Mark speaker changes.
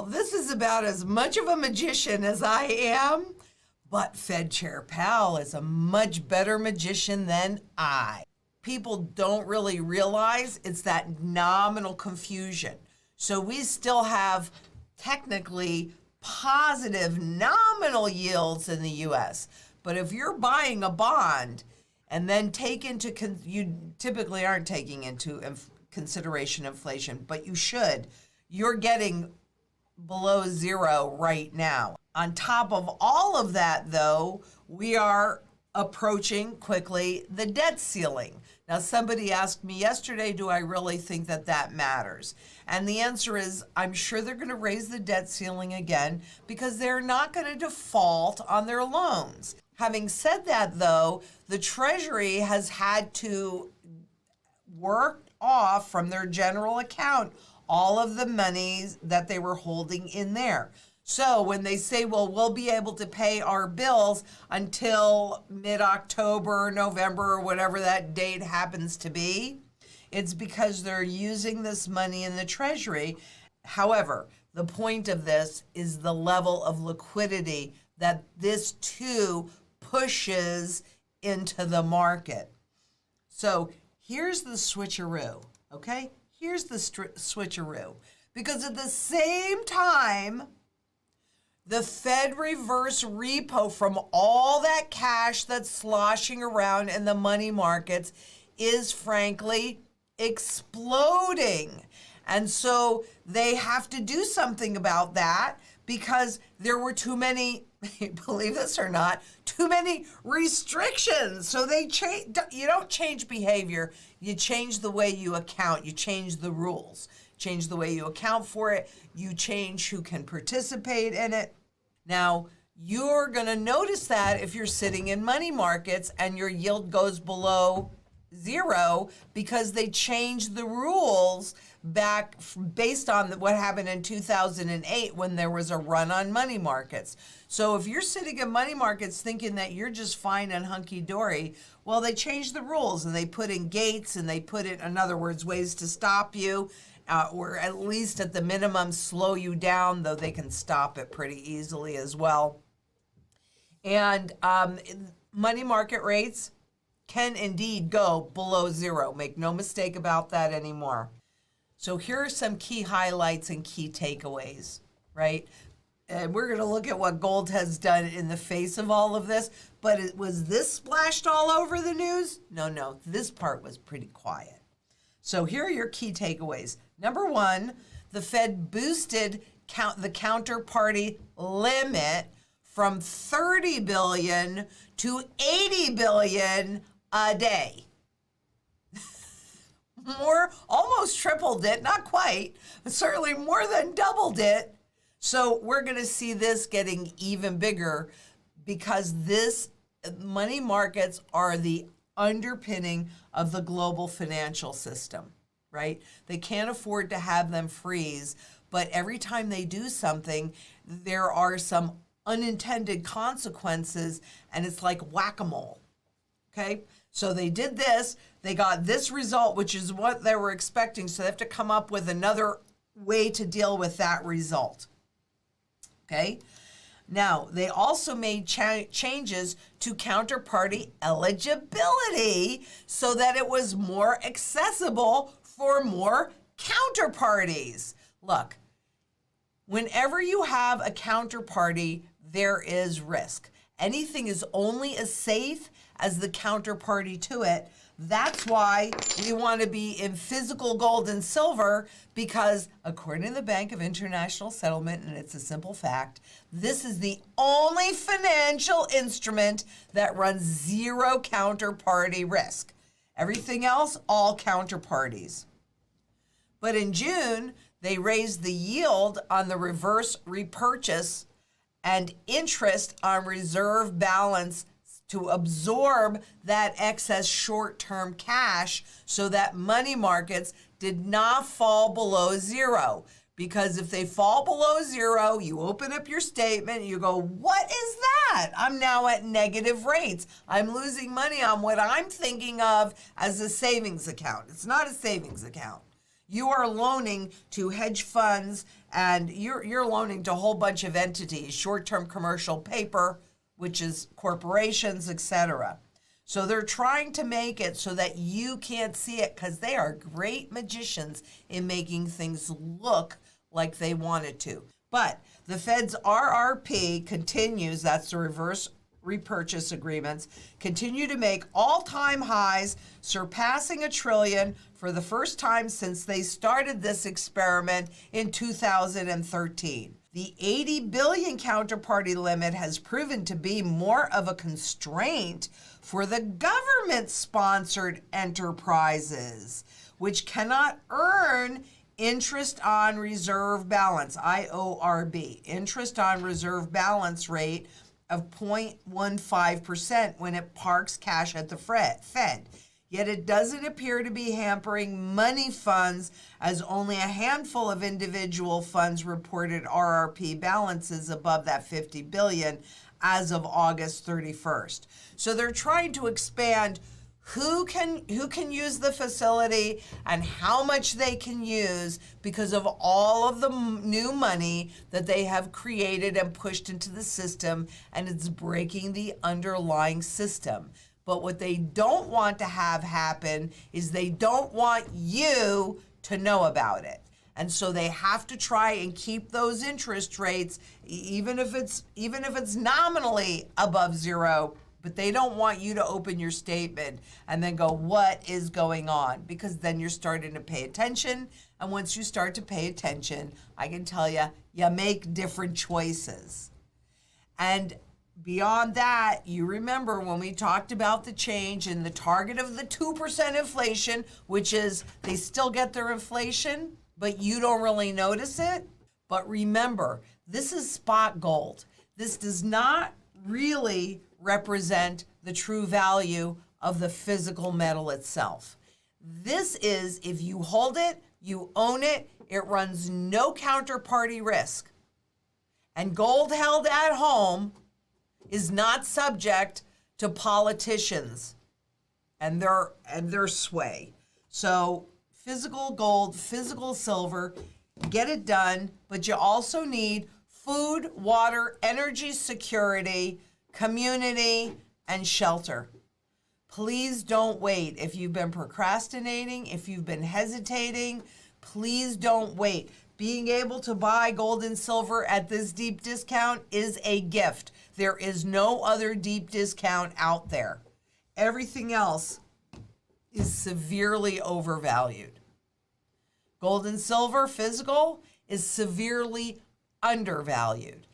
Speaker 1: Well, this is about as much of a magician as I am, but Fed Chair Powell is a much better magician than I. People don't really realize it's that nominal confusion. So we still have technically positive nominal yields in the U.S. But if you're buying a bond and then you typically aren't taking into consideration inflation, but you should, you're getting below zero right now. On top of all of that, though, we are approaching quickly the debt ceiling. Now, somebody asked me yesterday, do I really think that that matters? And the answer is, I'm sure they're going to raise the debt ceiling again because they're not going to default on their loans. Having said that, though, the Treasury has had to work off from their general account all of the monies that they were holding in there. So when they say, well, we'll be able to pay our bills until mid-October, November, or whatever that date happens to be, it's because they're using this money in the Treasury. However, the point of this is the level of liquidity that this too pushes into the market. So here's the switcheroo, okay? Here's the switcheroo. Because at the same time, the Fed reverse repo from all that cash that's sloshing around in the money markets is frankly exploding. And so they have to do something about that because there were too many, believe this or not, too many restrictions. So you don't change behavior, you change the way you account, you change the rules, change the way you account for it, you change who can participate in it. Now, you're going to notice that if you're sitting in money markets and your yield goes below zero because they changed the rules back based on what happened in 2008 when there was a run on money markets. So if you're sitting in money markets thinking that you're just fine and hunky-dory, well, they changed the rules and they put in gates and they put in other words, ways to stop you, or at least at the minimum slow you down, though they can stop it pretty easily as well. And money market rates can indeed go below zero. Make no mistake about that anymore. So here are some key highlights and key takeaways, right? And we're going to look at what gold has done in the face of all of this. But was this splashed all over the news? No, this part was pretty quiet. So here are your key takeaways. Number one, the Fed boosted the counterparty limit from 30 billion to 80 billion a day. Almost tripled it, not quite, but certainly more than doubled it. So we're going to see this getting even bigger because money markets are the underpinning of the global financial system, right? They can't afford to have them freeze, but every time they do something, there are some unintended consequences, and it's like whack-a-mole, okay? So they did this, they got this result, which is what they were expecting, so they have to come up with another way to deal with that result, okay? Now, they also made changes to counterparty eligibility so that it was more accessible for more counterparties. Look, whenever you have a counterparty, there is risk. Anything is only as safe as the counterparty to it. That's why we want to be in physical gold and silver, because according to the Bank of International Settlement, and it's a simple fact, this is the only financial instrument that runs zero counterparty risk. Everything else, all counterparties. But in June, they raised the yield on the reverse repurchase and interest on reserve balance to absorb that excess short-term cash so that money markets did not fall below zero. Because if they fall below zero, you open up your statement and you go, what is that? I'm now at negative rates. I'm losing money on what I'm thinking of as a savings account. It's not a savings account. You are loaning to hedge funds and you're loaning to a whole bunch of entities, short-term commercial paper, which is corporations, etc. So they're trying to make it so that you can't see it, because they are great magicians in making things look like they want it to. But the Fed's RRP continues, that's the reverse repurchase agreements, continue to make all-time highs, surpassing $1 trillion for the first time since they started this experiment in 2013. The 80 billion counterparty limit has proven to be more of a constraint for the government-sponsored enterprises, which cannot earn interest on reserve balance, IORB, interest on reserve balance rate of 0.15% when it parks cash at the Fed. Yet it doesn't appear to be hampering money funds, as only a handful of individual funds reported RRP balances above that 50 billion as of August 31st. So they're trying to expand who can use the facility and how much they can use because of all of the new money that they have created and pushed into the system, and it's breaking the underlying system. But what they don't want to have happen is they don't want you to know about it. And so they have to try and keep those interest rates, even if it's nominally above zero, but they don't want you to open your statement and then go, what is going on? Because then you're starting to pay attention. And once you start to pay attention, I can tell you, you make different choices. And beyond that, you remember when we talked about the change in the target of the 2% inflation, which is they still get their inflation, but you don't really notice it. But remember, this is spot gold. This does not really represent the true value of the physical metal itself. This is, if you hold it, you own it, it runs no counterparty risk. And gold held at home is not subject to politicians and their sway. So physical gold, physical silver, get it done, but you also need food, water, energy security, community, and shelter. Please don't wait. If you've been procrastinating, if you've been hesitating, please don't wait. Being able to buy gold and silver at this deep discount is a gift. There is no other deep discount out there. Everything else is severely overvalued. Gold and silver, physical, is severely undervalued.